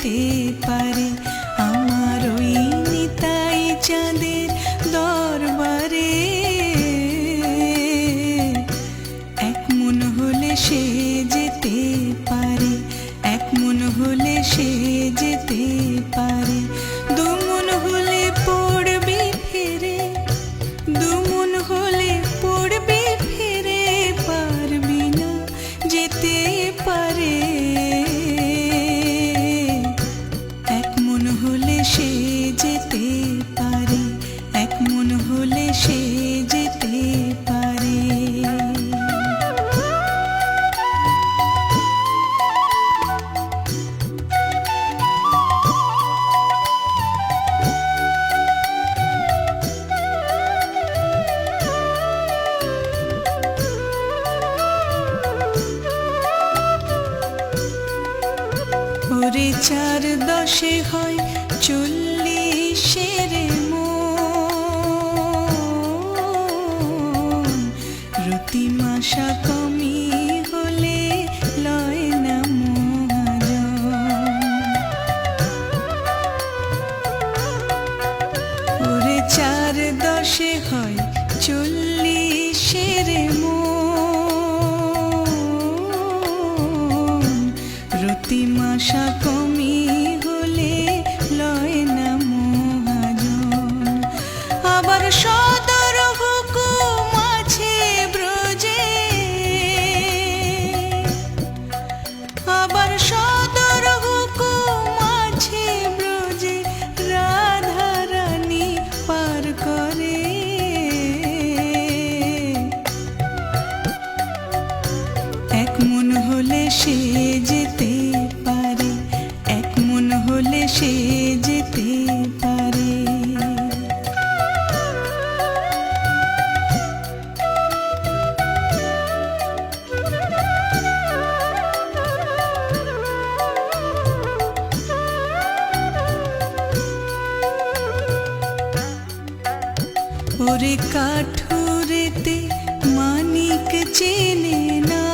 যেতে পারে আমার ওই নিতাই চাঁদের দরবারে। এক মন হলে সে যেতে পারে, এক মন হলে সে যেতে পারে। দু মন হলে পড়বে ফিরে, দু মন হলে পড়বে ফিরে, পারবি না যেতে পারে। এক মন হলে সে যেতে পারে, এক মন হলে সে যেতে পারে। ওরে 4 10 হয় 40 মন, রতিমাশা কমি হলে লয় না মহাজন। ওরে 4 10 হয় 40 মন, রতিমাশা কমি হলে লয় না মহাজন। আবার সদর হুকুম আছে ব্রজে, আবার সদর হুকুম আছে ব্রজে, রাধা রানী পার করে। এক মন হলে সে যেতে পারে, এক মন হলে সে যেতে পারে। ওরে কাঠুরেতে মানিক চেনে না,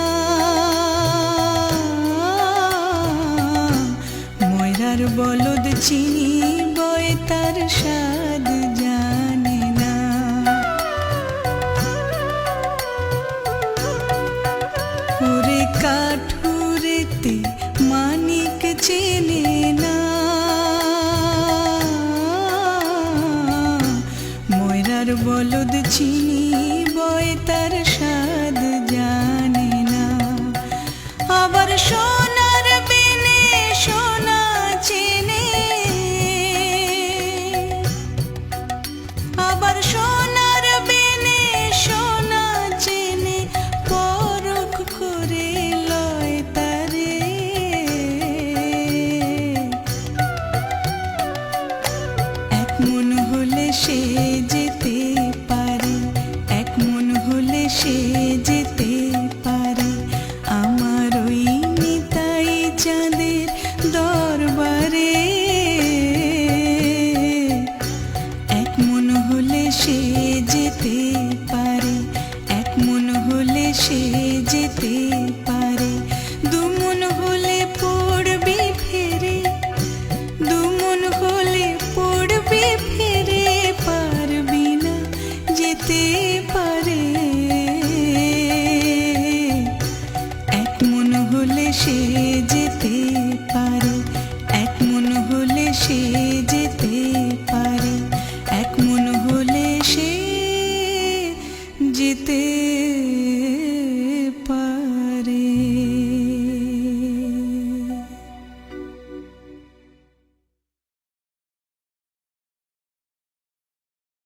ময়রার বলদ চিনি বয় তার স্বাদ জানে না। ওরে কাঠুরেতে মানিক চেনে না, ময়রার বলদ চিনি বয় তার স্বাদ জানে না। আবার সোনার বেনে সোনা চেনে, আবার সোনার বেনে সোনা চেনে, পরখ করে লয় তারে। এক মন হলে সে